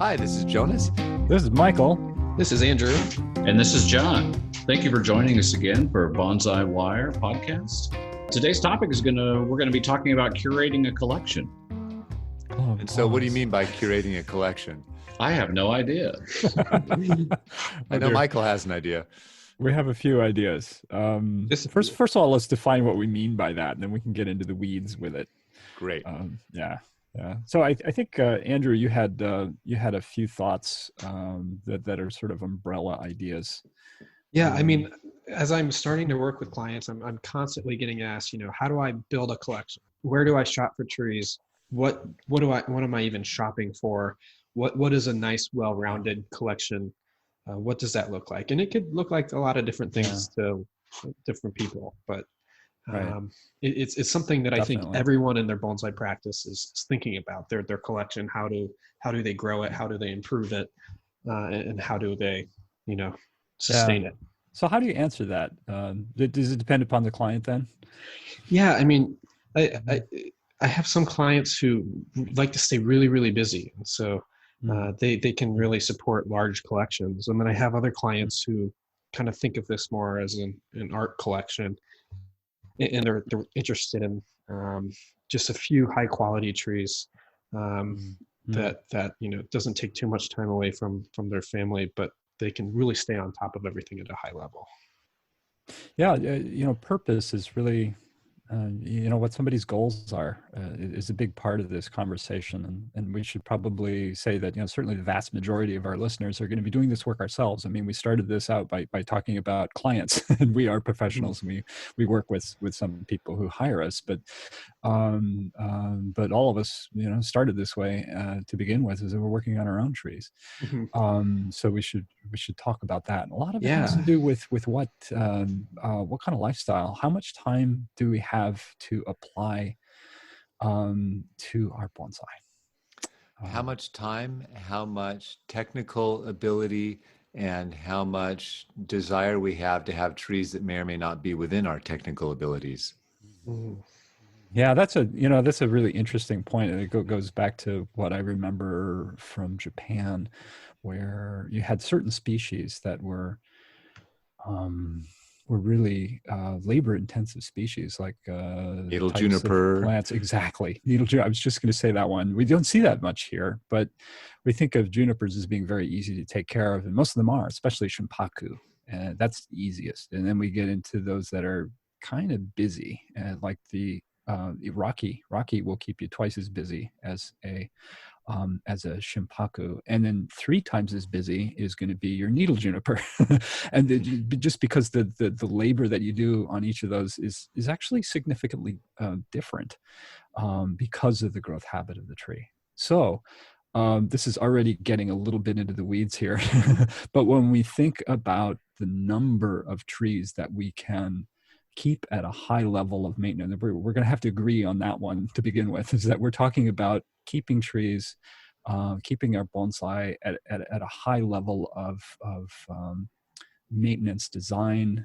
Hi, this is Jonas. This is Michael. This is Andrew. And this is John. Thank you for joining us again for Bonsai Wire podcast. Today's topic is we're going to be talking about curating a collection. And so what do you mean by curating a collection? I have no idea. I know Michael has an idea. We have a few ideas. First of all, let's define what we mean by that, and then we can get into the weeds with it. Great. Yeah. So I think Andrew, you had a few thoughts that are sort of umbrella ideas. Yeah, I mean, as I'm starting to work with clients, I'm constantly getting asked, how do I build a collection? Where do I shop for trees? What am I even shopping for? What is a nice, well-rounded collection? What does that look like? And it could look like a lot of different things to different people, but it's something that Definitely. I think everyone in their bonsai practice is thinking about their collection. How do they grow it? How do they improve it? And how do they, sustain it? So how do you answer that? Does it depend upon the client then? Yeah, I mean, I have some clients who like to stay really, really busy. So they can really support large collections. And then I have other clients who kind of think of this more as an art collection. And they're interested in just a few high quality trees that doesn't take too much time away from their family, but they can really stay on top of everything at a high level. Yeah, purpose is really what somebody's goals are is a big part of this conversation, and we should probably say that certainly the vast majority of our listeners are going to be doing this work ourselves. I mean, we started this out by talking about clients, and we are professionals, and we work with some people who hire us, but all of us started this way to begin with, as we're working on our own trees. So we should talk about that. And a lot of it has to do with what kind of lifestyle, how much time do we have to apply to our bonsai? How much time, how much technical ability, and how much desire we have to have trees that may or may not be within our technical abilities. Yeah, that's a really interesting point. And it goes back to what I remember from Japan, where you had certain species that were really labor-intensive species, like needle juniper plants. Exactly, needle juniper. I was just going to say that one. We don't see that much here, but we think of junipers as being very easy to take care of, and most of them are, especially shimpaku, and that's the easiest. And then we get into those that are kind of busy, like the Rocky will keep you twice as busy as a shimpaku, and then 3 times as busy is going to be your needle juniper. And just because the labor that you do on each of those is actually significantly different because of the growth habit of the tree. So this is already getting a little bit into the weeds here, but when we think about the number of trees that we can keep at a high level of maintenance, we're going to have to agree on that one to begin with, is that we're talking about keeping trees, keeping our bonsai at a high level of maintenance, design,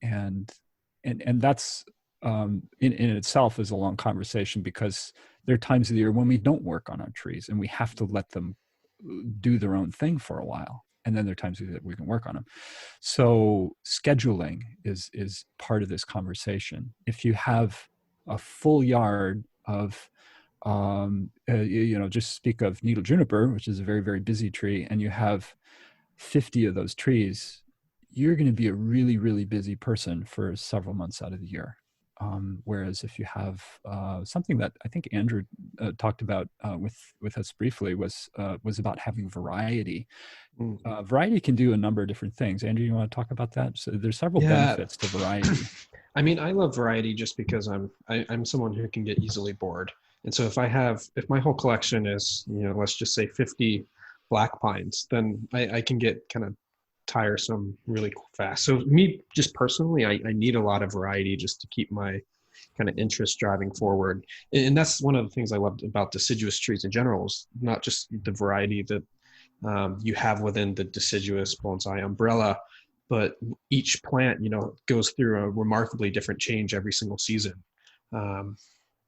and that's in itself is a long conversation, because there are times of the year when we don't work on our trees and we have to let them do their own thing for a while. And then there are times that we can work on them. So scheduling is part of this conversation. If you have a full yard of, just speak of needle juniper, which is a very, very busy tree, and you have 50 of those trees, you're going to be a really, really busy person for several months out of the year. Whereas if you have something that I think Andrew talked about with us briefly was about having variety. Variety can do a number of different things. Andrew, you want to talk about that? So there's several benefits to variety. I mean, I love variety just because I'm someone who can get easily bored. And so if my whole collection is, let's just say 50 black pines, then I can get kind of tiresome really fast. So me, just personally, I need a lot of variety just to keep my kind of interest driving forward. And that's one of the things I loved about deciduous trees in general, is not just the variety that you have within the deciduous bonsai umbrella, but each plant, goes through a remarkably different change every single season.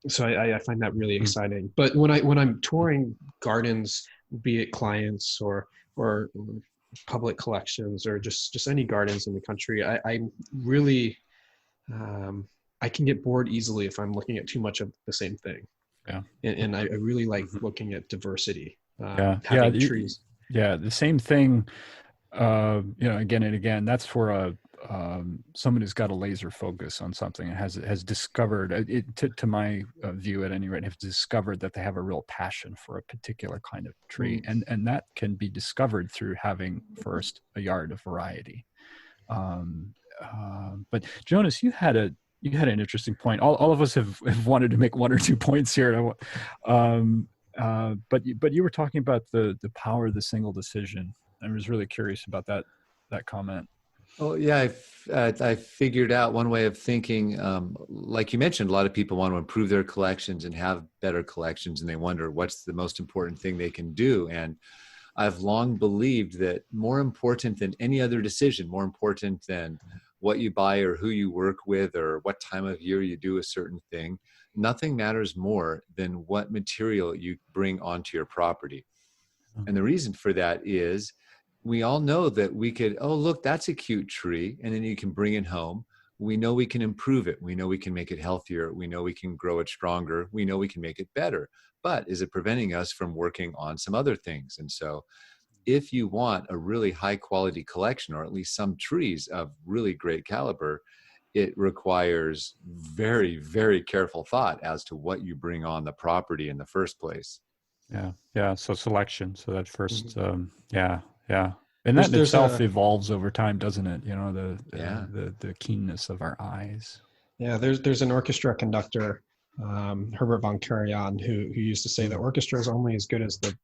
So I find that really exciting. But when I'm touring gardens be it clients or public collections or just any gardens in the country. I really I can get bored easily if I'm looking at too much of the same thing. Yeah. And I really like looking at diversity. Yeah. Having trees. Yeah. The same thing, again and again, that's for someone who's got a laser focus on something and has discovered it, to my view at any rate, have discovered that they have a real passion for a particular kind of tree. And that can be discovered through having first a yard of variety. But Jonas, you had an interesting point. All of us have wanted to make one or two points here. But you were talking about the power of the single decision. I was really curious about that comment. Oh yeah, I figured out one way of thinking. Like you mentioned, a lot of people want to improve their collections and have better collections, and they wonder what's the most important thing they can do. And I've long believed that more important than any other decision, more important than what you buy or who you work with or what time of year you do a certain thing, nothing matters more than what material you bring onto your property. And the reason for that is we all know that we could, oh, look, that's a cute tree. And then you can bring it home. We know we can improve it. We know we can make it healthier. We know we can grow it stronger. We know we can make it better. But is it preventing us from working on some other things? And so if you want a really high quality collection, or at least some trees of really great caliber, it requires very, very careful thought as to what you bring on the property in the first place. Yeah. So selection. So that first, and that in itself evolves over time, doesn't it? The keenness of our eyes. Yeah, there's an orchestra conductor, Herbert von Karajan, who used to say that orchestra is only as good as the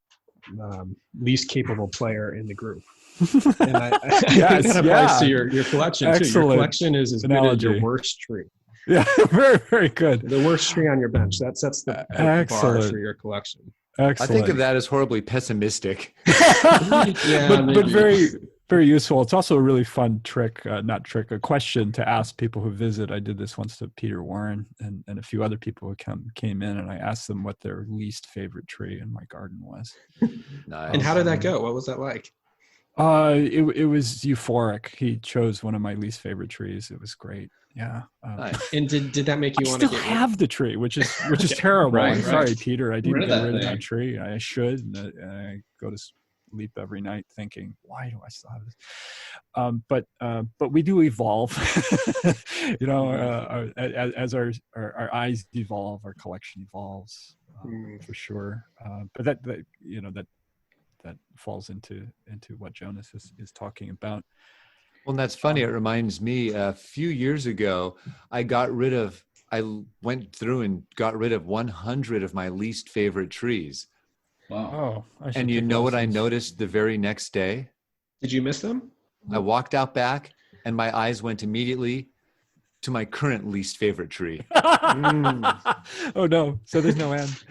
least capable player in the group. And I think that applies to your collection too. Your collection is as good as your worst tree. Yeah, very, very good. The worst tree on your bench. That sets the bar for your collection. Excellent. I think of that as horribly pessimistic. but very, very useful. It's also a really fun a question to ask people who visit. I did this once to Peter Warren and a few other people who came in, and I asked them what their least favorite tree in my garden was. Nice. And how did that go? What was that like? It was euphoric. He chose one of my least favorite trees. It was great. Yeah. Nice. And did that make you want to still have the tree, which is terrible. Right, I'm sorry, Peter. I didn't get rid of that tree. I should. And I go to sleep every night thinking, why do I still have this? But we do evolve. As our eyes evolve, our collection evolves for sure. But that falls into what Jonas is talking about. Well, and that's funny. It reminds me, a few years ago, I went through and got rid of 100 of my least favorite trees. Wow. Oh, and you know what I noticed the very next day? Did you miss them? I walked out back and my eyes went immediately to my current least favorite tree. Oh no. So there's no end.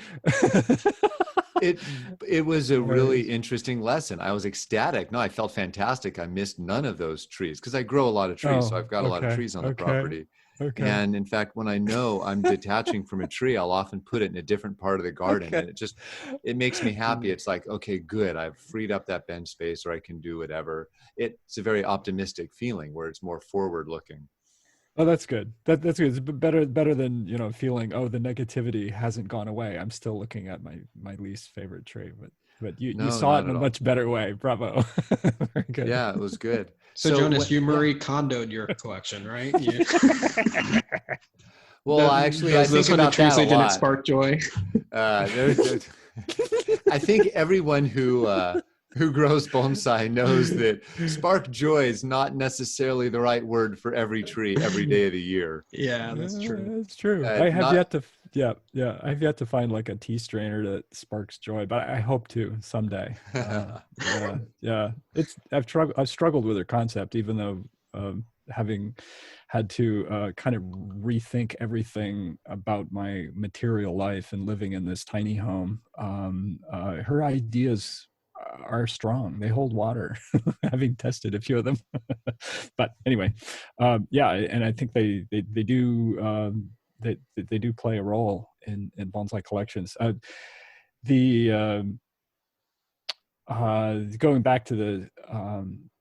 It was a really interesting lesson. I was ecstatic. No, I felt fantastic. I missed none of those trees because I grow a lot of trees. So I've got a lot of trees on the property. Okay. And in fact, when I know I'm detaching from a tree, I'll often put it in a different part of the garden. And it makes me happy. It's like, okay, good. I've freed up that bench space, or I can do whatever. It's a very optimistic feeling where it's more forward looking. Oh, that's good. That's good. It's better than, feeling, oh, the negativity hasn't gone away. I'm still looking at my least favorite tree, but you saw it in a much better way. Bravo. Very good. Yeah, it was good. So Jonas, you Marie Kondo'd your collection, right? Well, I think about that a lot. Didn't spark joy. I think everyone who grows bonsai knows that spark joy is not necessarily the right word for every tree every day of the year. Yeah, that's true. That's true. I have yet to find like a tea strainer that sparks joy, but I hope to someday. I've struggled with their concept, even though having had to kind of rethink everything about my material life and living in this tiny home. Her ideas are strong. They hold water, having tested a few of them. But anyway, and I think they do they do play a role in bonsai collections. going back to the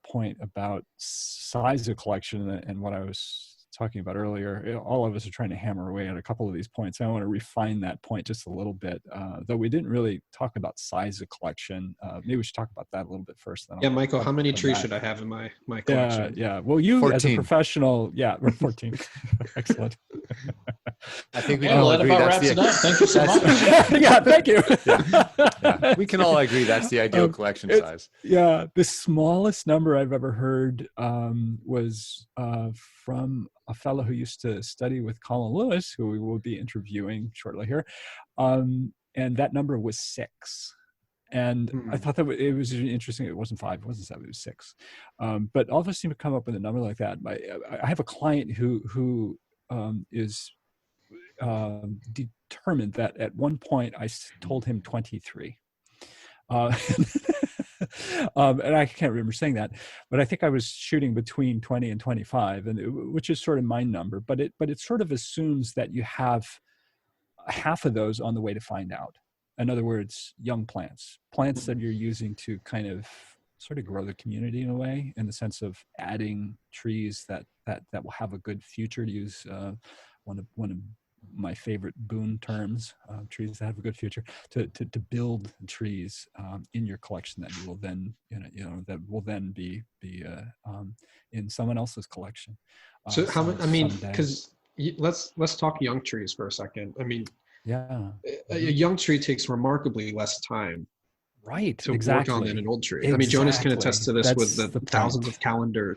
point about size of collection and what I was talking about earlier, all of us are trying to hammer away at a couple of these points. I want to refine that point just a little bit, though we didn't really talk about size of collection. Maybe we should talk about that a little bit first. Then yeah, Michael, how many trees back. should I have in my collection? Yeah. Well, you 14. as a professional, we're 14. Excellent. I think we Yeah, can all that agree about that's wraps it up. Thank you so much. Yeah, thank you. Yeah, we can all agree that's the ideal collection size. Yeah, the smallest number I've ever heard was from a fellow who used to study with Colin Lewis, who we will be interviewing shortly here, and that number was 6. And I thought that it was interesting. It wasn't 5, it wasn't 7, it was 6. But all of us seem to come up with a number like that. I have a client who is determined that at one point I told him 23. And I can't remember saying that, but I think I was shooting between 20 and 25, which is sort of my number. But it sort of assumes that you have half of those on the way to find out. In other words, young plants that you're using to kind of sort of grow the community in a way, in the sense of adding trees that will have a good future, to use one of my favorite Boone terms, trees that have a good future, to build trees in your collection that you will then, that will then be in someone else's collection. So how many? I mean, someday. because let's talk young trees for a second. I mean, Yeah, a young tree takes remarkably less time right. to Exactly. work on than an old tree. I mean, Jonas can attest to this with That's the point. thousands of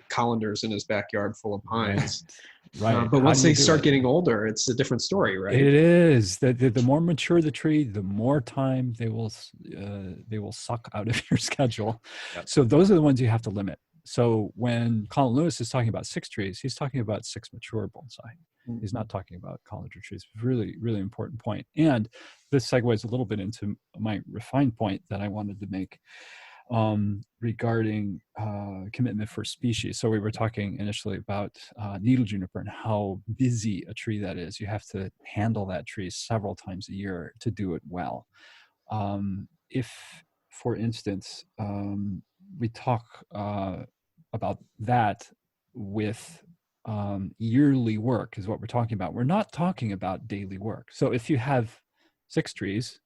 colanders in his backyard full of pines. Right. But How once do you they do start it? getting older, it's a different story, right? It is. The more mature the tree, the more time they will suck out of your schedule. Yep. So those are the ones you have to limit. So when Colin Lewis is talking about 6 trees, he's talking about 6 mature bonsai. He's not talking about collager trees. Really, really important point. And this segues a little bit into my refined point that I wanted to make regarding commitment for species. So we were talking initially about needle juniper and how busy a tree that is. You have to handle that tree several times a year to do it well. If, for instance, we talk about that with yearly work is what we're talking about. We're not talking about daily work. So if you have 6 trees,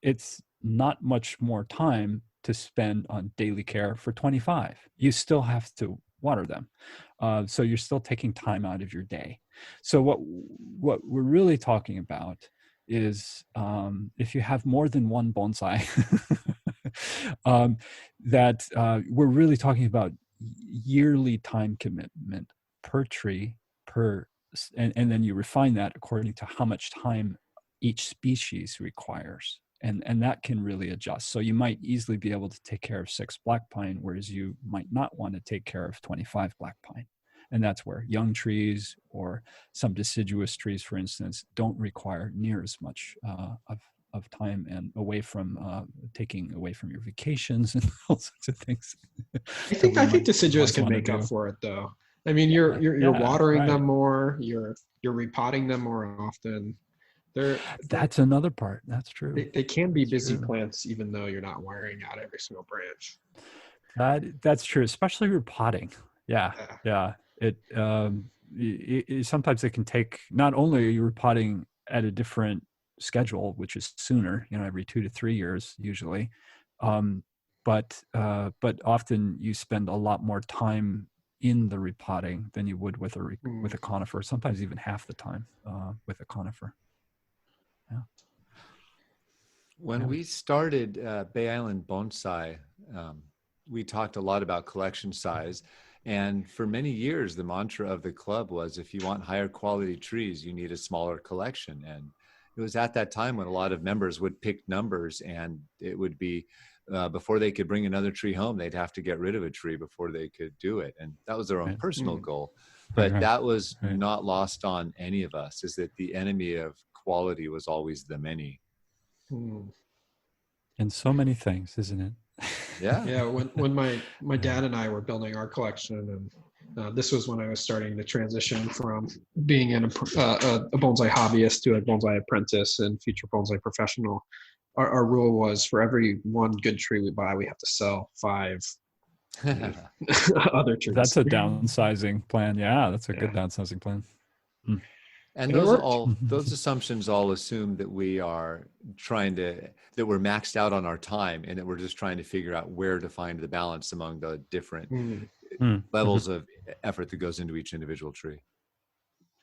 it's not much more time to spend on daily care for 25. You still have to water them. So you're still taking time out of your day. So what we're really talking about is if you have more than one bonsai, that we're really talking about yearly time commitment per tree, and then you refine that according to how much time each species requires. And that can really adjust. So you might easily be able to take care of 6 black pine, whereas you might not want to take care of 25 black pine. And that's where young trees or some deciduous trees, for instance, don't require near as much of time and away from taking away from your vacations and all sorts of things. I think deciduous can make up for it, though. I mean, you're watering them more, you're repotting them more often. That's another part. That's true. They can be busy plants, even though you're not wiring out every single branch. That's true, especially repotting. Yeah. It sometimes it can take. Not only are you repotting at a different schedule, which is sooner, every 2 to 3 years usually, but often you spend a lot more time in the repotting than you would with a conifer. Sometimes even half the time with a conifer. Yeah. When we started Bay Island Bonsai, we talked a lot about collection size. And for many years, the mantra of the club was, if you want higher quality trees, you need a smaller collection. And it was at that time when a lot of members would pick numbers, and it would be before they could bring another tree home, they'd have to get rid of a tree before they could do it. And that was their own personal goal. But that was not lost on any of us, is that the enemy of quality was always the many. In so many things, isn't it? Yeah. When my dad and I were building our collection, and this was when I was starting to transition from being a bonsai hobbyist to a bonsai apprentice and future bonsai professional. our rule was for every one good tree we buy, we have to sell 5 other trees. That's a downsizing plan. Yeah, that's a good Yeah. downsizing plan. Mm. And It worked. those assumptions all assume that we are that we're maxed out on our time, and that we're just trying to figure out where to find the balance among the different levels of effort that goes into each individual tree.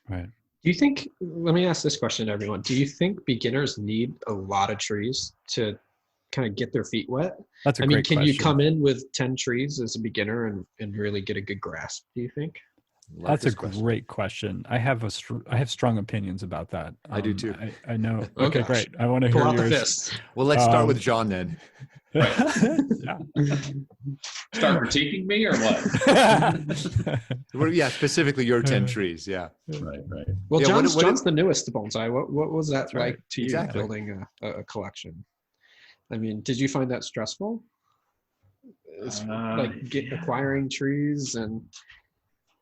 Right. Do you think, let me ask this question to everyone. Do you think beginners need a lot of trees to kind of get their feet wet? That's a I mean, great can question. you come in with 10 trees as a beginner and really get a good grasp, do you think? That's a great question. I have strong opinions about that. I do too. I know. Oh, Okay, gosh. great. I want to Pull hear out the yours. fist. Well, let's start with John then. Yeah. Start critiquing me or what? Yeah, specifically your 10 trees. Yeah. Right. Well, Yeah, John's the newest to bonsai. What was that That's right. like to you, Exactly. building a collection? I mean, did you find that stressful? Acquiring trees and...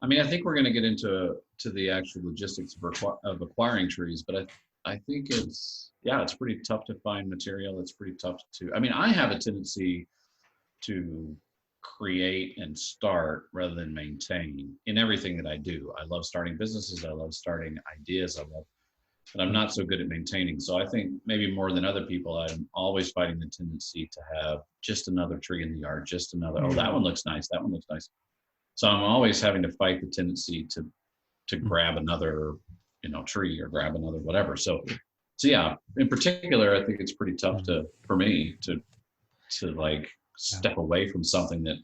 I mean, I think we're going to get into the actual logistics of acquiring trees, but I think it's pretty tough to find material. It's pretty tough to, I mean, I have a tendency to create and start rather than maintain in everything that I do. I love starting businesses. I love starting ideas. But I'm not so good at maintaining. So I think maybe more than other people, I'm always fighting the tendency to have just another tree in the yard, just another, oh, that one looks nice. That one looks nice. So I'm always having to fight the tendency to grab another, tree or grab another whatever. So yeah, in particular, I think it's pretty tough for me to step away from something that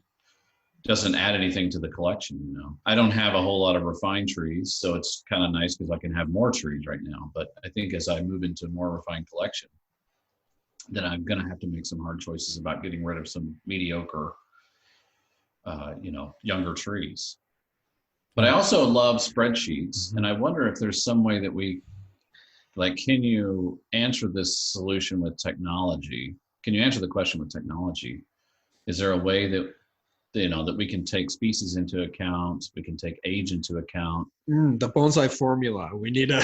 doesn't add anything to the collection. I don't have a whole lot of refined trees, so it's kind of nice because I can have more trees right now. But I think as I move into a more refined collection, then I'm going to have to make some hard choices about getting rid of some mediocre younger trees. But I also love spreadsheets, and I wonder if there's some way that we, can you answer this solution with technology? Can you answer the question with technology? Is there a way that, that we can take species into account, we can take age into account? The bonsai formula. We need a...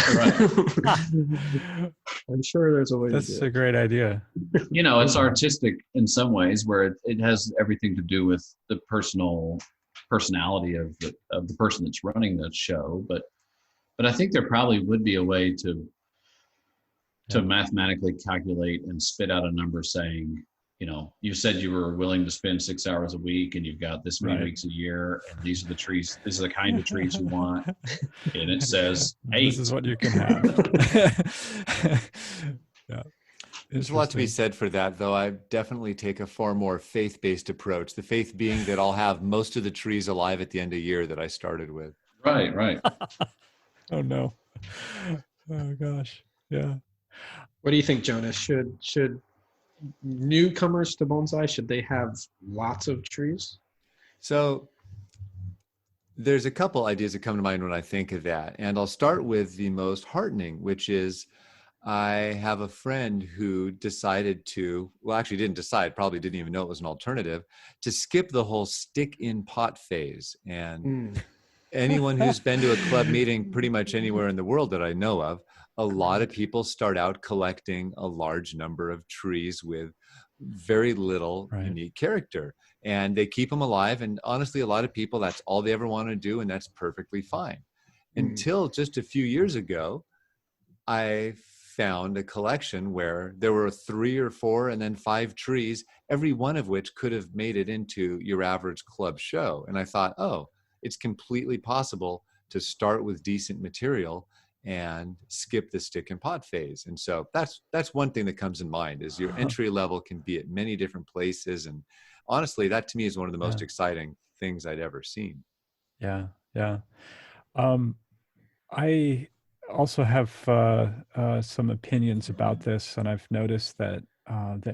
I'm sure there's a way That's to do a great idea. It's artistic in some ways, where it has everything to do with the personality of the person that's running the show. But I think there probably would be a way to mathematically calculate and spit out a number saying, you said you were willing to spend 6 hours a week and you've got this many weeks a year, and these are the trees, this is the kind of trees you want. And it says 8. This is what you can have. Yeah. There's a lot to be said for that, though. I definitely take a far more faith-based approach. The faith being that I'll have most of the trees alive at the end of the year that I started with. Right. Oh no. Oh gosh. Yeah. What do you think, Jonas? Should newcomers to bonsai, should they have lots of trees? So there's a couple ideas that come to mind when I think of that. And I'll start with the most heartening, which is I have a friend who decided actually didn't decide, probably didn't even know it was an alternative, to skip the whole stick in pot phase. And anyone who's been to a club meeting pretty much anywhere in the world that I know of, a lot of people start out collecting a large number of trees with very little unique character, and they keep them alive. And honestly, a lot of people, that's all they ever want to do, and that's perfectly fine. Until just a few years ago, I found a collection where there were 3 or 4 and then 5 trees, every one of which could have made it into your average club show. And I thought, oh, it's completely possible to start with decent material and skip the stick and pot phase. And so that's one thing that comes in mind, is your entry level can be at many different places. And honestly, that to me is one of the most exciting things I'd ever seen. Yeah. I also have some opinions about this, and I've noticed that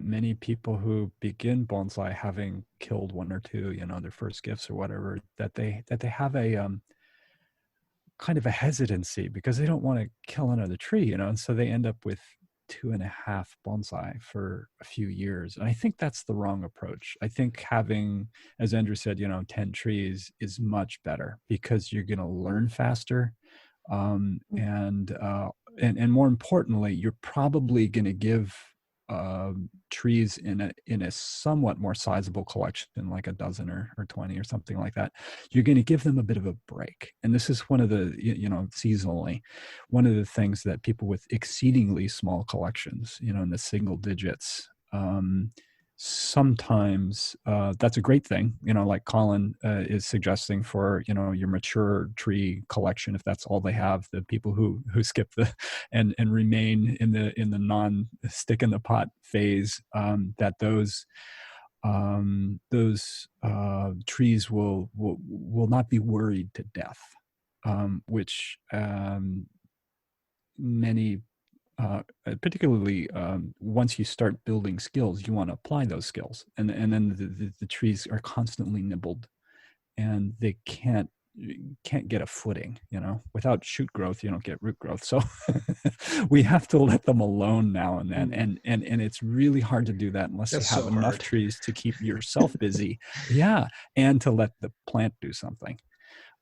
many people who begin bonsai having killed 1 or 2, their first gifts or whatever, that they have a kind of a hesitancy because they don't want to kill another tree, and so they end up with 2.5 bonsai for a few years. And I think that's the wrong approach. I think having, as Andrew said, 10 trees is much better because you're going to learn faster. And more importantly, you're probably going to give trees in a somewhat more sizable collection, like a dozen or 20 or something like that, you're going to give them a bit of a break. And this is one of the, seasonally, one of the things that people with exceedingly small collections, in the single digits, sometimes that's a great thing, like Colin is suggesting for, your mature tree collection, if that's all they have, the people who skip and remain in the non stick in the pot phase, that those trees will not be worried to death, which many particularly once you start building skills, you want to apply those skills, and then the trees are constantly nibbled, and they can't get a footing. Without shoot growth, you don't get root growth. So we have to let them alone now and then, and it's really hard to do that unless That's you have so enough hard. trees to keep yourself busy, and to let the plant do something.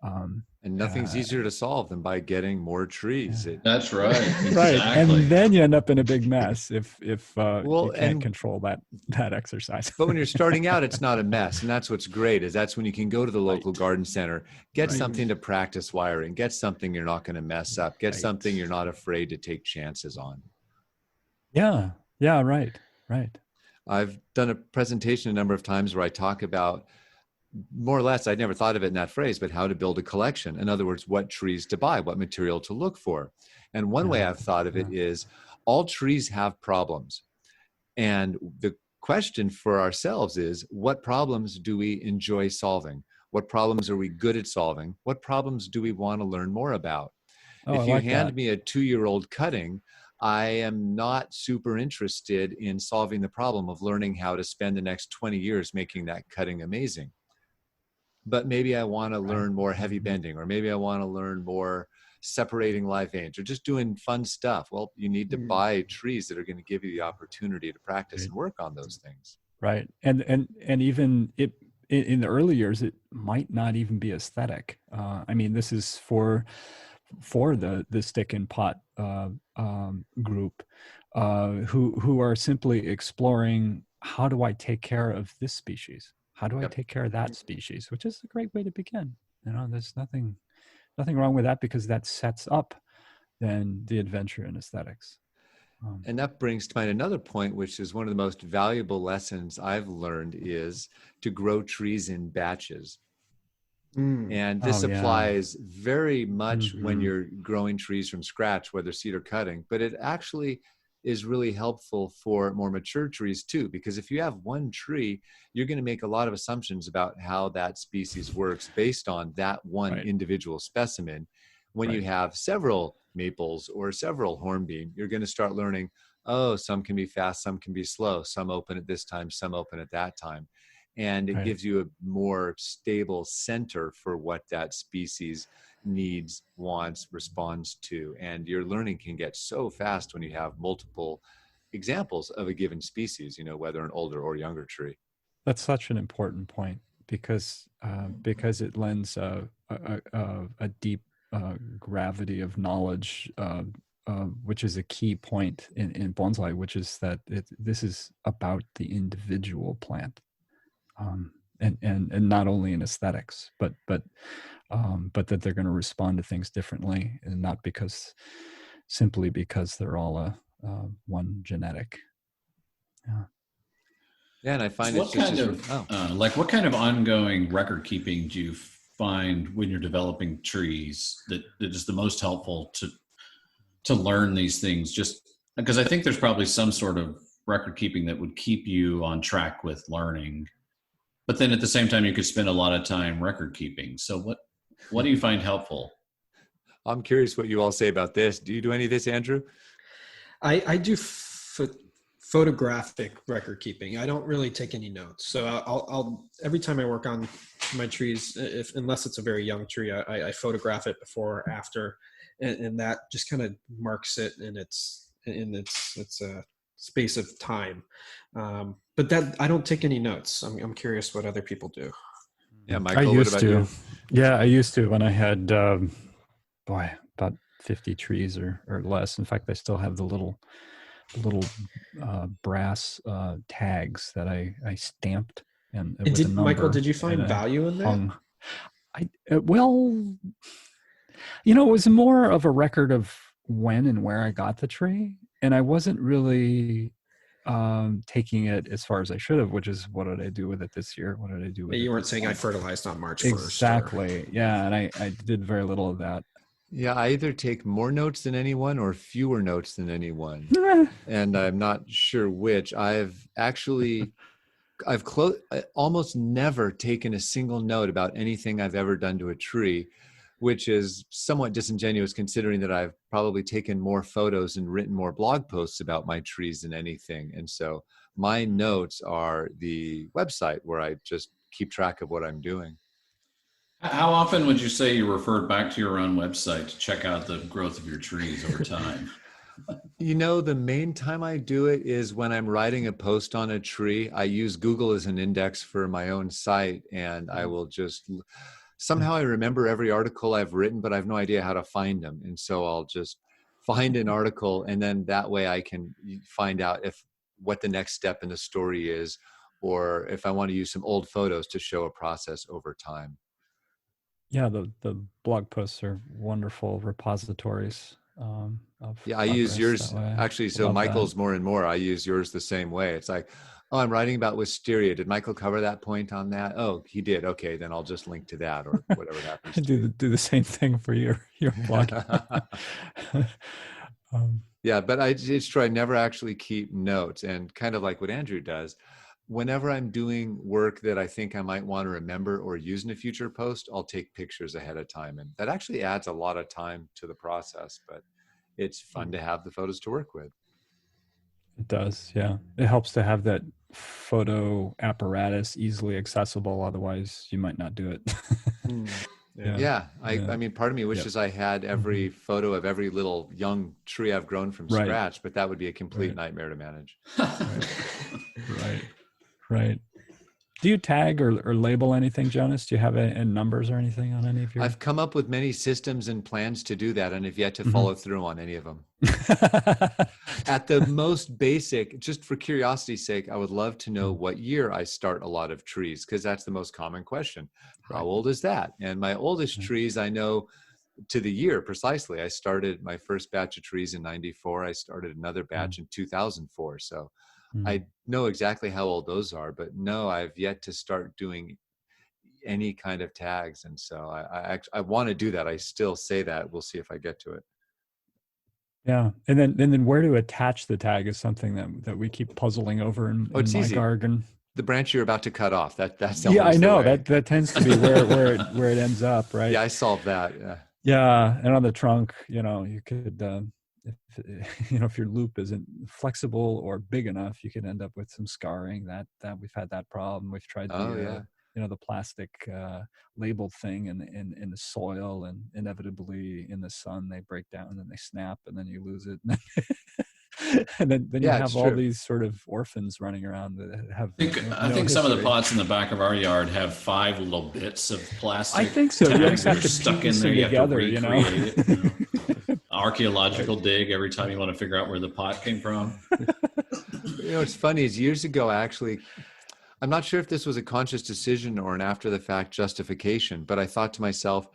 And nothing's easier to solve than by getting more trees. That's right. Right, Exactly. and then you end up in a big mess if Well, you can't control that exercise. But when you're starting out, it's not a mess, and that's what's great. Is that's when you can go to the local garden center, get something to practice wiring, get something you're not going to mess up, get something you're not afraid to take chances on. Yeah, right. I've done a presentation a number of times where I talk about, more or less, I'd never thought of it in that phrase, but how to build a collection. In other words, what trees to buy, what material to look for. And one way I've thought of it is all trees have problems. And the question for ourselves is, what problems do we enjoy solving? What problems are we good at solving? What problems do we want to learn more about? If you hand me a 2-year-old cutting, I am not super interested in solving the problem of learning how to spend the next 20 years making that cutting amazing. But maybe I want to learn more heavy bending, or maybe I want to learn more separating live veins, or just doing fun stuff. Well, you need to buy trees that are going to give you the opportunity to practice and work on those things. Right. And even in the early years, it might not even be aesthetic. I mean, this is for the stick and pot group who are simply exploring, how do I take care of this species? How do I take care of that species? Which is a great way to begin. There's nothing wrong with that, because that sets up then the adventure in aesthetics. And that brings to mind another point, which is one of the most valuable lessons I've learned, is to grow trees in batches. And this applies very much when you're growing trees from scratch, whether seed or cutting, but it actually is really helpful for more mature trees too, because if you have one tree, you're going to make a lot of assumptions about how that species works based on that one individual specimen. When you have several maples or several hornbeam, you're going to start learning, some can be fast, some can be slow, some open at this time, some open at that time. And it gives you a more stable center for what that species needs, wants, responds to. And your learning can get so fast when you have multiple examples of a given species, whether an older or younger tree. That's such an important point, because it lends a deep gravity of knowledge, which is a key point in bonsai, which is that this is about the individual plant. And not only in aesthetics, but that they're going to respond to things differently, and not simply because they're all one genetic. Yeah, and I find so what kind of ongoing record keeping do you find when you're developing trees that is the most helpful to learn these things? Just because I think there's probably some sort of record keeping that would keep you on track with learning. But then at the same time, you could spend a lot of time record keeping. So what do you find helpful? I'm curious what you all say about this. Do you do any of this, Andrew? I do photographic record keeping. I don't really take any notes. So I'll every time I work on my trees, unless it's a very young tree, I photograph it before or after, and that just kind of marks it in its space of time. But that I don't take any notes. I'm curious what other people do. Yeah, Michael, I used to. You? Yeah, I used to when I had about 50 trees or less. In fact, I still have the little little brass tags that I stamped and And with a did Michael, number, did you and find I value in that? hung. Well, it was more of a record of when and where I got the tree, and I wasn't really taking it as far as I should have, which is, what did I do with it this year? What did I do with You it weren't this saying I month? fertilized on March 1st. Exactly. Yeah, and I did very little of that. Yeah, I either take more notes than anyone or fewer notes than anyone. And I'm not sure which. I've almost never taken a single note about anything I've ever done to a tree, which is somewhat disingenuous considering that I've probably taken more photos and written more blog posts about my trees than anything. And so my notes are the website where I just keep track of what I'm doing. How often would you say you referred back to your own website to check out the growth of your trees over time? The main time I do it is when I'm writing a post on a tree. I use Google as an index for my own site, and I will just somehow I remember every article I've written, but I have no idea how to find them. And so I'll just find an article, and then that way I can find out what the next step in the story is, or if I want to use some old photos to show a process over time. Yeah, the blog posts are wonderful repositories. I use yours that actually. So Michael's more and more. I use yours the same way. It's like, oh, I'm writing about wisteria. Did Michael cover that point on that? Oh, he did. Okay, then I'll just link to that or whatever happens. I do the same thing for your blog. Yeah, but it's true. I never actually keep notes, and kind of like what Andrew does. Whenever I'm doing work that I think I might want to remember or use in a future post, I'll take pictures ahead of time. And that actually adds a lot of time to the process, but it's fun to have the photos to work with. It does, yeah. It helps to have that photo apparatus easily accessible. Otherwise, you might not do it. Yeah. I mean, part of me wishes I had every photo of every little young tree I've grown from scratch, but that would be a complete nightmare to manage. Right. Do you tag or label anything, Jonas? Do you have numbers or anything on any of your? I've come up with many systems and plans to do that, and have yet to follow through on any of them. At the most basic, just for curiosity's sake, I would love to know what year I start a lot of trees, because that's the most common question. How old is that? And my oldest trees, I know to the year precisely. I started my first batch of trees in 94. I started another batch in 2004. So I know exactly how old those are, but no, I've yet to start doing any kind of tags. And so I want to do that. I still say that. We'll see if I get to it. Yeah. And then where to attach the tag is something that we keep puzzling over in it's my easy. garden. The branch you're about to cut off. That's I know that tends to be where it ends up, right? Yeah, I solved that. Yeah. And on the trunk, you could if your loop isn't flexible or big enough, you could end up with some scarring. That we've had that problem. We've tried the plastic labeled thing in the soil, and inevitably in the sun they break down and then they snap and then you lose it. And then you have all these sort of orphans running around that have. I think some of the pots in the back of our yard have 5 little bits of plastic. I think so. You just have to stuck in there. You have together, to recreate it. Archaeological dig every time you want to figure out where the pot came from. What's funny is years ago, I'm not sure if this was a conscious decision or an after the fact justification, but I thought to myself,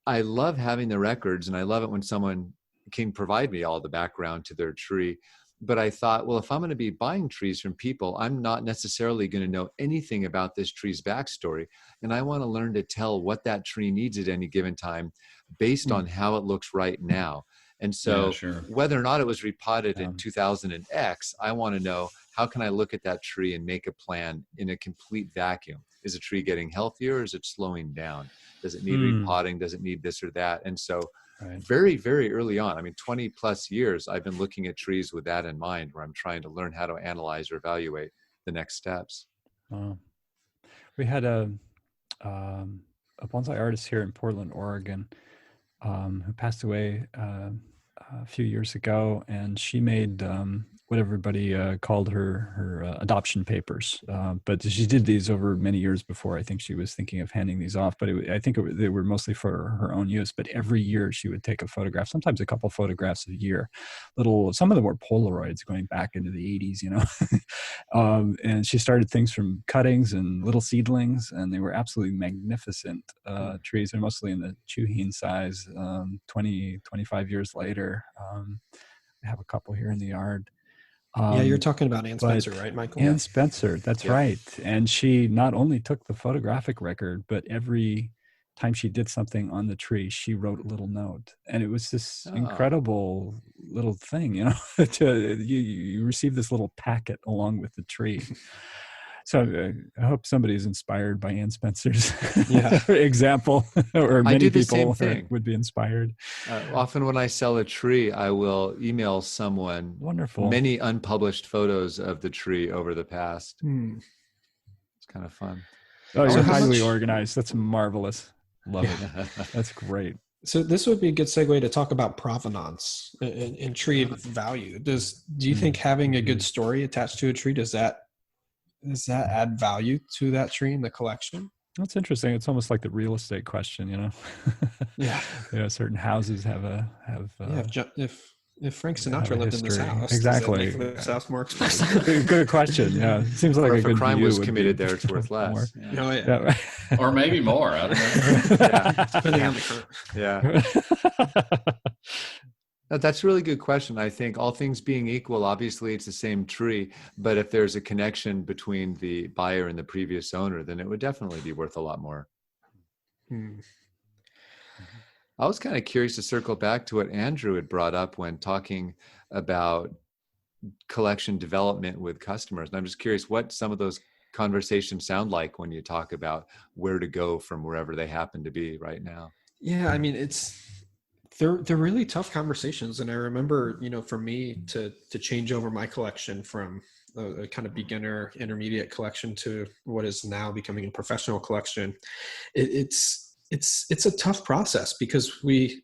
I love having the records and I love it when someone can provide me all the background to their tree. But I thought, well, if I'm going to be buying trees from people, I'm not necessarily going to know anything about this tree's backstory. And I want to learn to tell what that tree needs at any given time based on how it looks right now. And so whether or not it was repotted in 2000 and X, I want to know, how can I look at that tree and make a plan in a complete vacuum? Is a tree getting healthier or is it slowing down? Does it need repotting? Does it need this or that? And so very, very early on, 20 plus years, I've been looking at trees with that in mind, where I'm trying to learn how to analyze or evaluate the next steps. We had a bonsai artist here in Portland, Oregon, who passed away a few years ago, and she made what everybody called her adoption papers. But she did these over many years before I think she was thinking of handing these off. But I think they were mostly for her own use. But every year she would take a photograph, sometimes a couple photographs a year. Some of them were Polaroids going back into the 80s, you know. And she started things from cuttings and little seedlings, and they were absolutely magnificent trees. They're mostly in the chewheen size. 25 years later, I have a couple here in the yard. Yeah, you're talking about Ann Spencer, right, Michael? Ann Spencer, that's right. And she not only took the photographic record, but every time she did something on the tree, she wrote a little note. And it was this incredible little thing, you know, you receive this little packet along with the tree. So I hope somebody's inspired by Ann Spencer's example, or many people would be inspired. Often when I sell a tree, I will email someone many unpublished photos of the tree over the past. It's kind of fun. Oh, you're highly organized. That's marvelous. Love it. That's great. So this would be a good segue to talk about provenance and tree value. Do you think having a good story attached to a tree, does that add value to that tree in the collection? That's interesting. It's almost like the real estate question, you know. Yeah. Certain houses have if Frank Sinatra lived in this house, exactly, does that make this house more expensive? Good question. Yeah, it seems like if a crime was committed there, it's worth less. Or maybe more. I don't know. Depending on the curve. Yeah. That's a really good question. I think all things being equal, obviously it's the same tree, but if there's a connection between the buyer and the previous owner, then it would definitely be worth a lot more. I was kind of curious to circle back to what Andrew had brought up when talking about collection development with customers. And I'm just curious what some of those conversations sound like when you talk about where to go from wherever they happen to be right now. Yeah, I mean, they're really tough conversations. And I remember, you know, for me to change over my collection from a kind of beginner intermediate collection to what is now becoming a professional collection, it's a tough process because we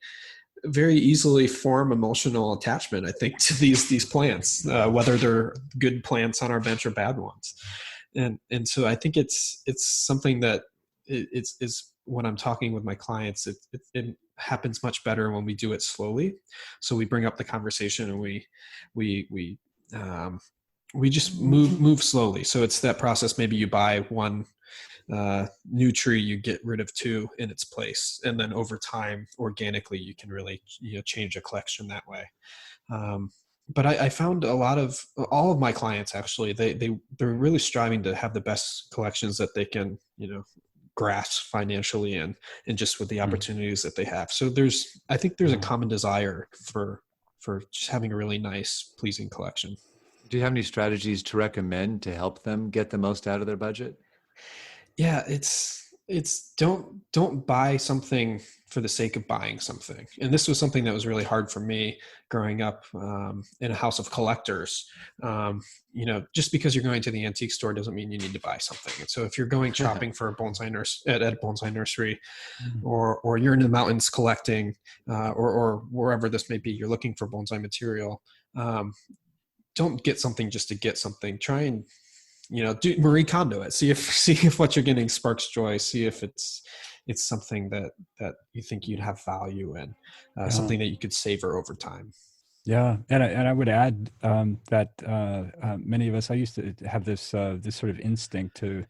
very easily form emotional attachment, I think, to these plants, whether they're good plants on our bench or bad ones. And so I think it's something that is when I'm talking with my clients, it happens much better when we do it slowly. So we bring up the conversation and we just move slowly. So it's that process. Maybe you buy one new tree, you get rid of two in its place, and then over time, organically, you can really change a collection that way. But I found all of my clients actually, they're really striving to have the best collections that they can grasp financially and just with the opportunities that they have. So I think there's a common desire for just having a really nice, pleasing collection. Do you have any strategies to recommend to help them get the most out of their budget? Yeah, it's don't buy something for the sake of buying something. And this was something that was really hard for me growing up in a house of collectors. Just because you're going to the antique store doesn't mean you need to buy something. And so if you're going shopping for a bonsai at a bonsai nursery, or you're in the mountains collecting, or wherever this may be, you're looking for bonsai material, don't get something just to get something. Try and do Marie Kondo it. See if what you're getting sparks joy. See if it's something that you think you'd have value in, something that you could savor over time. Yeah, and I would add that many of us, I used to have this sort of instinct to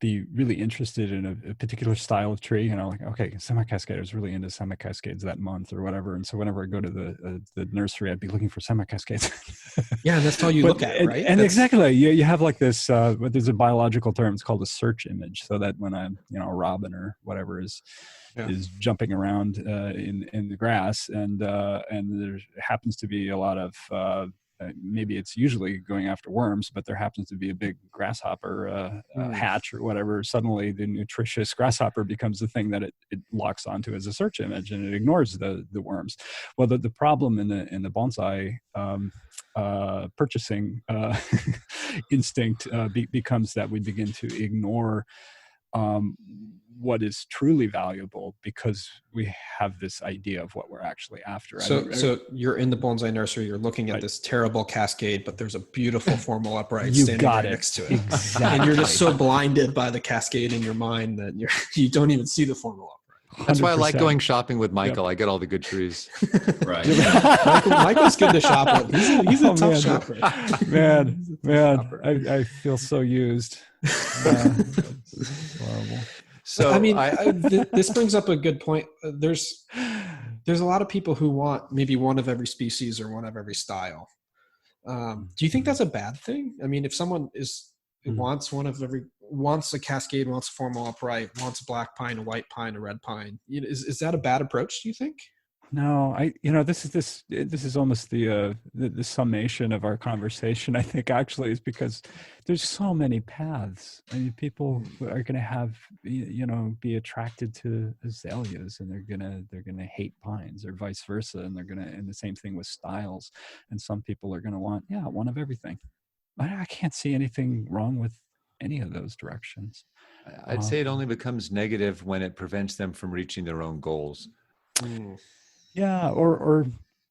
be really interested in a particular style of tree. Like, okay, semi-cascade, I was really into semi-cascades that month or whatever. And so whenever I go to the nursery, I'd be looking for semi-cascades. Yeah, that's all you look at, right? And exactly, you have like this, there's a biological term, it's called a search image. So that when a robin or whatever is jumping around in the grass, and there happens to be a lot of maybe it's usually going after worms, but there happens to be a big grasshopper hatch or whatever. Suddenly the nutritious grasshopper becomes the thing that it locks onto as a search image, and it ignores the worms. Well, the problem in the bonsai purchasing instinct becomes that we begin to ignore what is truly valuable because we have this idea of what we're actually after. So you're in the bonsai nursery, you're looking at this terrible cascade, but there's a beautiful formal upright standing right next to it. Exactly. And you're just so blinded by the cascade in your mind that you don't even see the formal upright. 100%. That's why I like going shopping with Michael. Yep. I get all the good trees. Right. Michael's good to shop with. He's a tough shopper. Man, I feel so used. Horrible. So I mean, this brings up a good point. There's a lot of people who want maybe one of every species or one of every style. Do you think that's a bad thing? I mean, if someone wants a cascade, wants a formal upright, wants a black pine, a white pine, a red pine, is that a bad approach, do you think? No, this is almost the summation of our conversation. I think actually is because there's so many paths. I mean, people are going to have, be attracted to azaleas, and they're gonna hate pines, or vice versa, and and the same thing with styles. And some people are going to want, one of everything. I can't see anything wrong with any of those directions. I'd say it only becomes negative when it prevents them from reaching their own goals. Yeah, or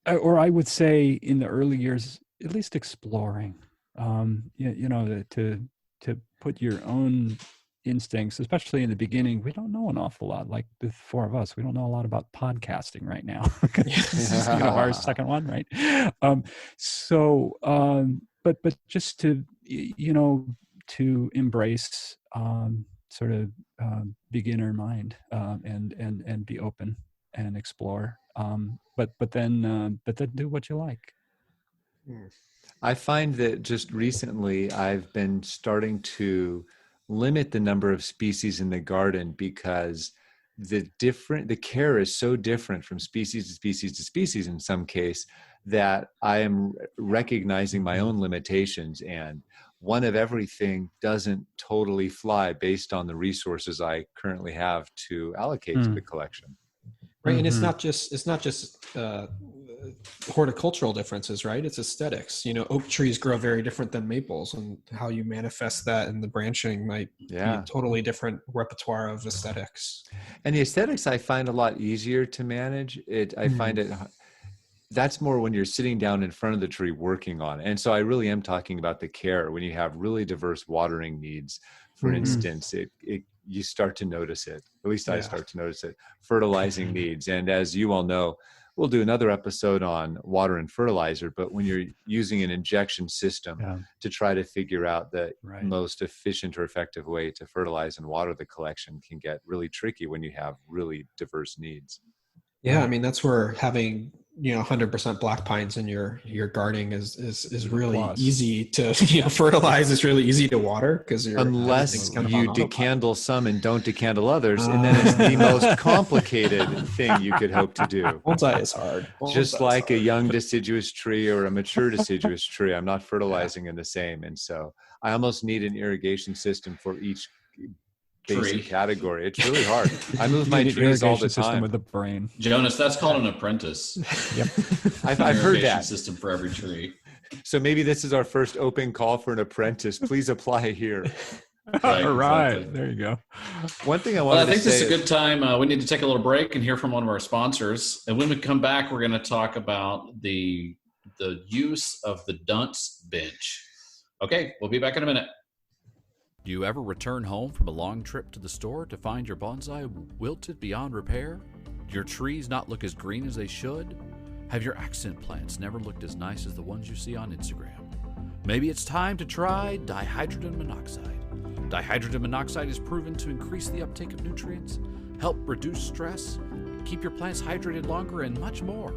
I would say in the early years, at least exploring. To put your own instincts, especially in the beginning. We don't know an awful lot. Like the four of us, we don't know a lot about podcasting right now. This is our second one, right? But just to to embrace sort of beginner mind and be open and explore. But then do what you like. I find that just recently I've been starting to limit the number of species in the garden because the care is so different from species to species to species in some case that I am recognizing my own limitations, and one of everything doesn't totally fly based on the resources I currently have to allocate to the collection. Right. And it's not just horticultural differences, right? It's aesthetics. Oak trees grow very different than maples, and how you manifest that in the branching might be a totally different repertoire of aesthetics. And the aesthetics I find a lot easier to manage. I find it, that's more when you're sitting down in front of the tree working on it. And so I really am talking about the care. When you have really diverse watering needs, for instance, you start to notice it. At least I start to notice it. Fertilizing needs. And as you all know, we'll do another episode on water and fertilizer, but when you're using an injection system to try to figure out the most efficient or effective way to fertilize and water the collection can get really tricky when you have really diverse needs. Yeah, I mean, that's where having 100% black pines in your gardening is really easy to fertilize. It's really easy to water because unless you decandle some and don't decandle others, and then it's the most complicated thing you could hope to do. Bonsai is hard. Just like a young deciduous tree or a mature deciduous tree, I'm not fertilizing in the same, and so I almost need an irrigation system for each basic category. It's really hard. I move my trees all the time with the brain. Jonas, that's called an apprentice. Yep. I've heard that system for every tree. So maybe this is our first open call for an apprentice. Please apply here. All right. Exactly. There you go. One thing I wanted to say. I think this is a good time. We need to take a little break and hear from one of our sponsors. And when we come back, we're going to talk about the use of the dunce bench. Okay, we'll be back in a minute. Do you ever return home from a long trip to the store to find your bonsai wilted beyond repair? Do your trees not look as green as they should? Have your accent plants never looked as nice as the ones you see on Instagram? Maybe it's time to try dihydrogen monoxide. Dihydrogen monoxide is proven to increase the uptake of nutrients, help reduce stress, keep your plants hydrated longer, and much more.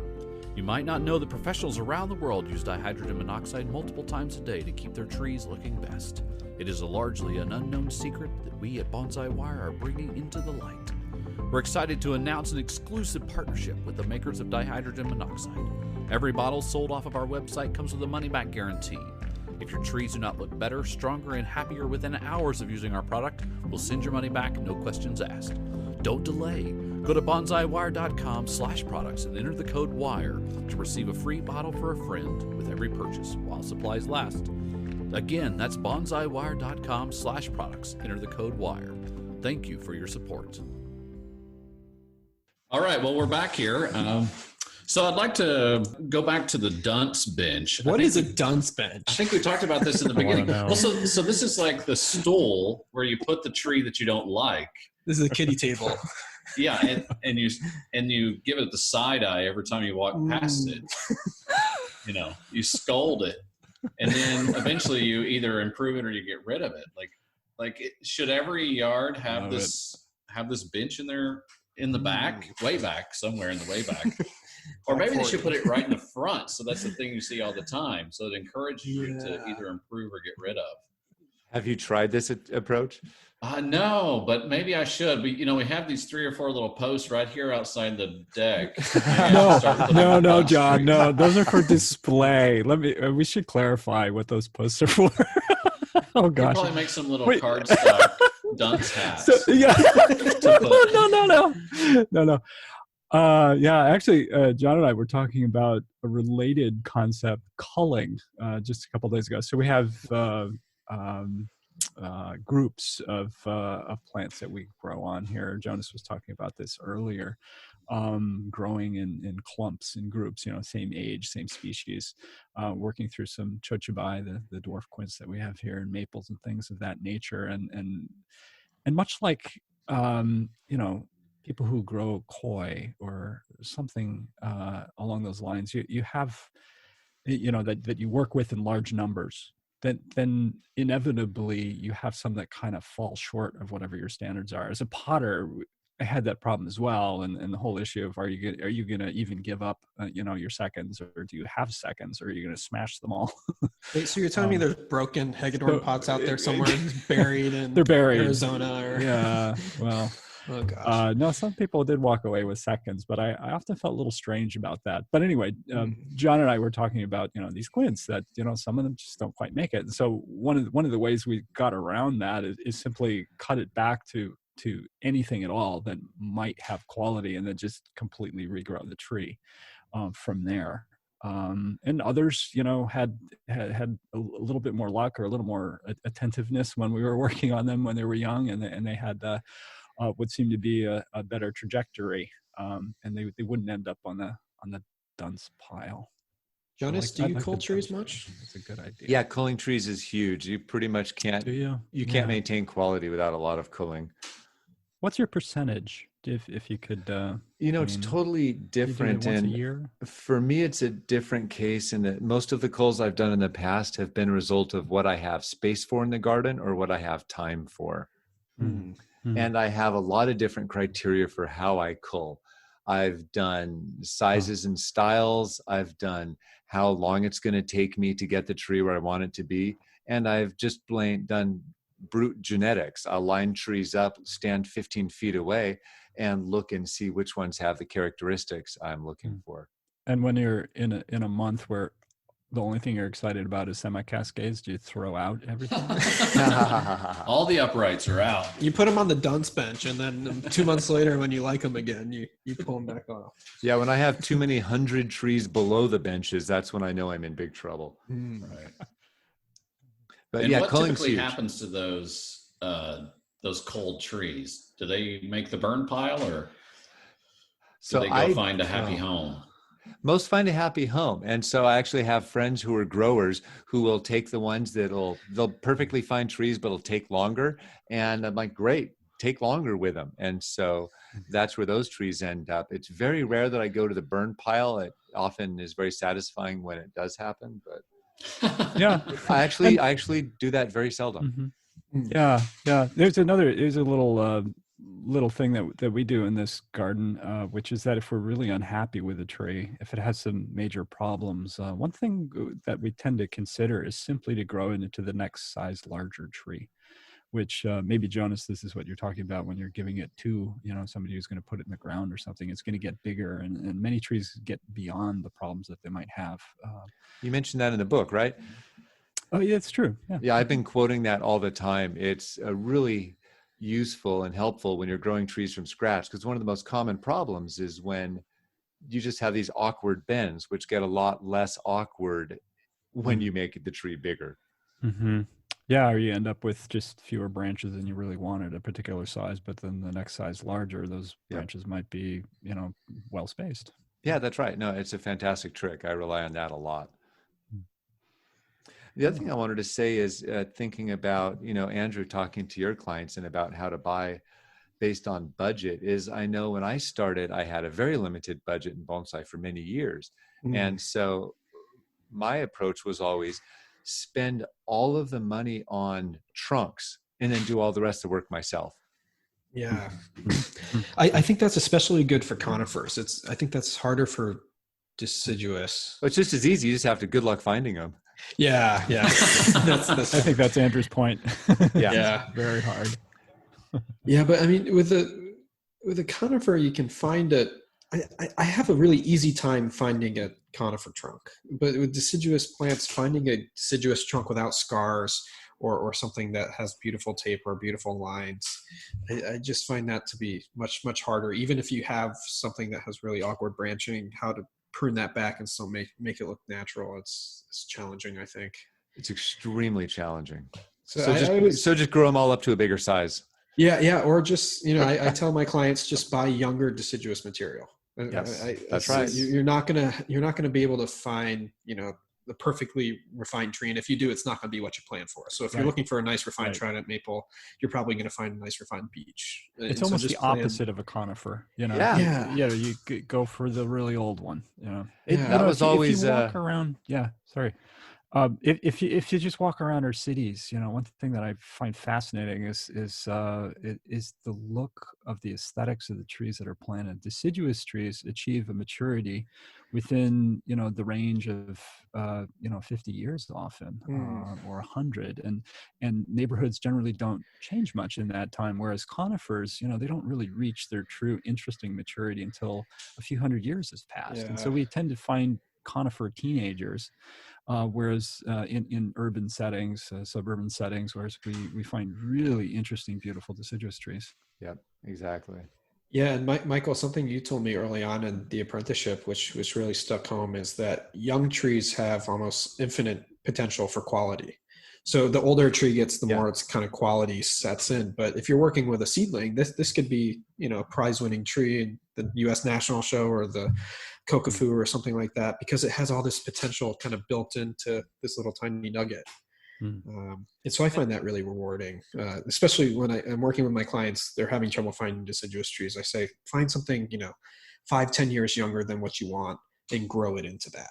You might not know that professionals around the world use dihydrogen monoxide multiple times a day to keep their trees looking best. It is a largely an unknown secret that we at Bonsai Wire are bringing into the light. We're excited to announce an exclusive partnership with the makers of dihydrogen monoxide. Every bottle sold off of our website comes with a money-back guarantee. If your trees do not look better, stronger, and happier within hours of using our product, we'll send your money back, no questions asked. Don't delay. Go to bonsaiwire.com/products and enter the code WIRE to receive a free bottle for a friend with every purchase while supplies last. Again, that's bonsaiwire.com/products. Enter the code WIRE. Thank you for your support. All right, well, we're back here. So I'd like to go back to the dunce bench. What is a dunce bench? I think we talked about this in the beginning. know. Well, so this is like the stool where you put the tree that you don't like. This is a kiddie table. Yeah, and you give it the side eye every time you walk past it. You know, you scold it, and then eventually you either improve it or you get rid of it. Should every yard have this bench in there in the back, way back, somewhere in the way back? Or maybe they should put it right in the front, so that's the thing you see all the time. So it encourages you to either improve or get rid of. Have you tried this approach? No, but maybe I should. We have these 3 or 4 little posts right here outside the deck. No, John. No, those are for display. We should clarify what those posts are for. Oh gosh. Probably make some little cardstock dunce hats. No. Yeah, actually, John and I were talking about a related concept, culling, just a couple of days ago. So we have groups of plants that we grow on here. Jonas was talking about this earlier, growing in clumps, in groups, same age, same species, working through some chochibai, the dwarf quince that we have here, and maples and things of that nature. And much like, people who grow koi or something along those lines, you have, that you work with in large numbers, then inevitably you have some that kind of fall short of whatever your standards are. As a potter, I had that problem as well, and the whole issue of are you going to even give up your seconds, or do you have seconds, or are you going to smash them all? Wait, so you're telling me there's broken Hagedorn pots out there somewhere buried in they're buried. Arizona? Or... Yeah, well. Oh gosh. No, some people did walk away with seconds, but I often felt a little strange about that. But anyway, John and I were talking about these quints that some of them just don't quite make it. And so one of the ways we got around that is simply cut it back to anything at all that might have quality, and then just completely regrow the tree from there. And others, had a little bit more luck or a little more attentiveness when we were working on them when they were young, and they had what seemed to be a better trajectory, and they wouldn't end up on the dunce pile. Jonas, do you cull trees much? That's a good idea. Yeah, culling trees is huge. You pretty much can't. You can't maintain quality without a lot of culling. What's your percentage, if you could? It's totally different. Once and a year? For me, it's a different case in that most of the culls I've done in the past have been a result of what I have space for in the garden or what I have time for. Mm-hmm. And I have a lot of different criteria for how I cull. I've done sizes and styles. I've done how long it's going to take me to get the tree where I want it to be. And I've just done brute genetics. I'll line trees up, stand 15 feet away, and look and see which ones have the characteristics I'm looking for. And when you're in a month where the only thing you're excited about is semi-cascades, do you throw out everything? All the uprights are out. You put them on the dunce bench, and then 2 months later, when you like them again, you pull them back off. Yeah, when I have too many 100 trees below the benches, that's when I know I'm in big trouble. Right. But and yeah, what culling's typically huge. happens to those cold trees? Do they make the burn pile, or do they go find a happy home? Most find a happy home. And so I actually have friends who are growers who will take the ones they'll perfectly find trees, but it'll take longer. And I'm like, great, take longer with them. And so that's where those trees end up. It's very rare that I go to the burn pile. It often is very satisfying when it does happen, but Yeah, I actually do that very seldom. Mm-hmm. Yeah. There's a little thing that we do in this garden, which is that if we're really unhappy with a tree, if it has some major problems, one thing that we tend to consider is simply to grow it into the next size larger tree, which maybe, Jonas, this is what you're talking about when you're giving it to somebody who's going to put it in the ground or something. It's going to get bigger, and many trees get beyond the problems that they might have. You mentioned that in the book, right? Oh, yeah, it's true. Yeah, I've been quoting that all the time. It's really useful and helpful when you're growing trees from scratch, because one of the most common problems is when you just have these awkward bends, which get a lot less awkward when you make the tree bigger. Mm-hmm. Yeah, or you end up with just fewer branches than you really wanted, a particular size, but then the next size larger, those branches might be, well spaced. Yeah, that's right. No, it's a fantastic trick. I rely on that a lot. The other thing I wanted to say is thinking about, Andrew, talking to your clients and about how to buy based on budget is, I know when I started, I had a very limited budget in bonsai for many years. And so my approach was always spend all of the money on trunks and then do all the rest of the work myself. Yeah. I think that's especially good for conifers. I think that's harder for deciduous. Well, it's just as easy. You just have to good luck finding them. Yeah. That's I think that's Andrew's point. Yeah. Very hard. Yeah, but I mean, with a conifer, you can find it. I have a really easy time finding a conifer trunk, but with deciduous plants, finding a deciduous trunk without scars or something that has beautiful tape or beautiful lines, I just find that to be much, much harder. Even if you have something that has really awkward branching, how to prune that back and still make it look natural, it's challenging, I think. It's extremely challenging. So just grow them all up to a bigger size. Yeah. Or just, I tell my clients, just buy younger deciduous material. Yes, that's right. You're not gonna be able to find, the perfectly refined tree. And if you do, it's not going to be what you plan for. So if you're looking for a nice refined trident maple, you're probably going to find a nice refined beech. It's almost the opposite of a conifer, Yeah. You go for the really old one, That was always, if you walk around, if you just walk around our cities, one thing that I find fascinating is the look of the aesthetics of the trees that are planted. Deciduous trees achieve a maturity within the range of 50 years often, or 100, and neighborhoods generally don't change much in that time. Whereas conifers, they don't really reach their true interesting maturity until a few hundred years has passed, and so we tend to find conifer teenagers. Whereas in urban settings, suburban settings, whereas we find really interesting, beautiful deciduous trees. Yep, exactly. Yeah, and Michael, something you told me early on in the apprenticeship, which really stuck home, is that young trees have almost infinite potential for quality. So the older a tree gets, the more its kind of quality sets in. But if you're working with a seedling, this could be, a prize-winning tree in the U.S. National Show or the Kokofu or something like that, because it has all this potential kind of built into this little tiny nugget. And so I find that really rewarding, especially when I'm working with my clients. They're having trouble finding deciduous trees. I say, find something, 5-10 years younger than what you want and grow it into that.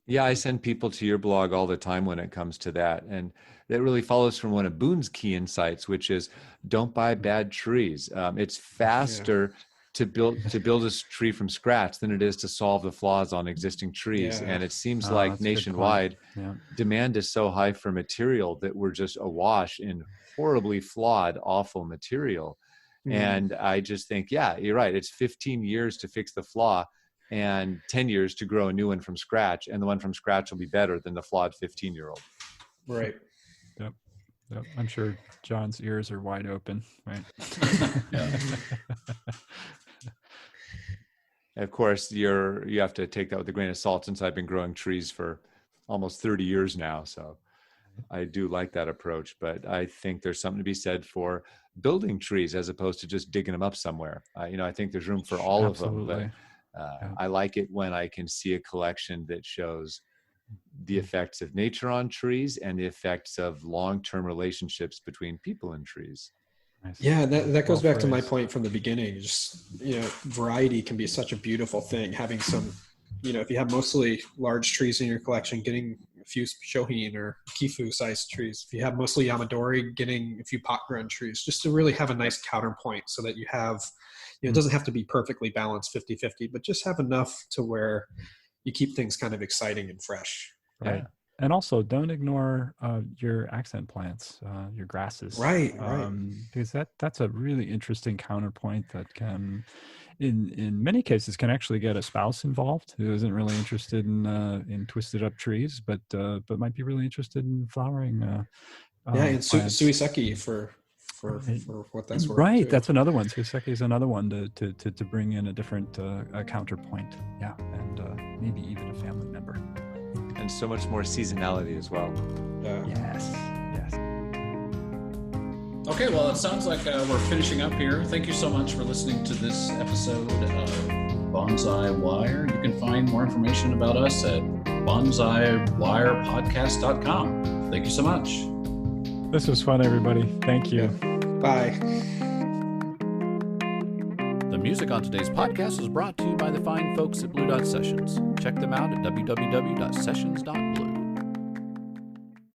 Yeah, I send people to your blog all the time when it comes to that. And that really follows from one of Boone's key insights, which is don't buy bad trees. It's faster to build a tree from scratch than it is to solve the flaws on existing trees. And it seems like nationwide demand is so high for material that we're just awash in horribly flawed, awful material. And I just think, you're right. It's 15 years to fix the flaw and 10 years to grow a new one from scratch. And the one from scratch will be better than the flawed 15-year-old. Right. Yep. I'm sure John's ears are wide open, right? Of course, you have to take that with a grain of salt, since I've been growing trees for almost 30 years now. So I do like that approach, but I think there's something to be said for building trees as opposed to just digging them up somewhere. I think there's room for all of them, but I like it when I can see a collection that shows the effects of nature on trees and the effects of long-term relationships between people and trees. Nice. Yeah, that goes back to my point from the beginning. Just, variety can be such a beautiful thing. Having some, if you have mostly large trees in your collection, getting a few shohin or kifu sized trees. If you have mostly yamadori, getting a few pot grown trees, just to really have a nice counterpoint so that you have, it doesn't have to be perfectly balanced 50-50, but just have enough to where you keep things kind of exciting and fresh. Right. And also, don't ignore your accent plants, your grasses. Right. Because that's a really interesting counterpoint that can, in many cases, can actually get a spouse involved who isn't really interested in twisted up trees, but might be really interested in flowering. And suiseki for what that's worth. Right. Too. That's another one. Suiseki is another one to bring in a different counterpoint. Yeah, and maybe even a family member. And so much more seasonality as well. Yes. Okay, well, it sounds like we're finishing up here. Thank you so much for listening to this episode of Bonsai Wire. You can find more information about us at bonsaiwirepodcast.com. Thank you so much. This was fun, everybody. Thank you. Bye. The music on today's podcast was brought to you by the fine folks at Blue Dot Sessions. Check them out at www.sessions.blue.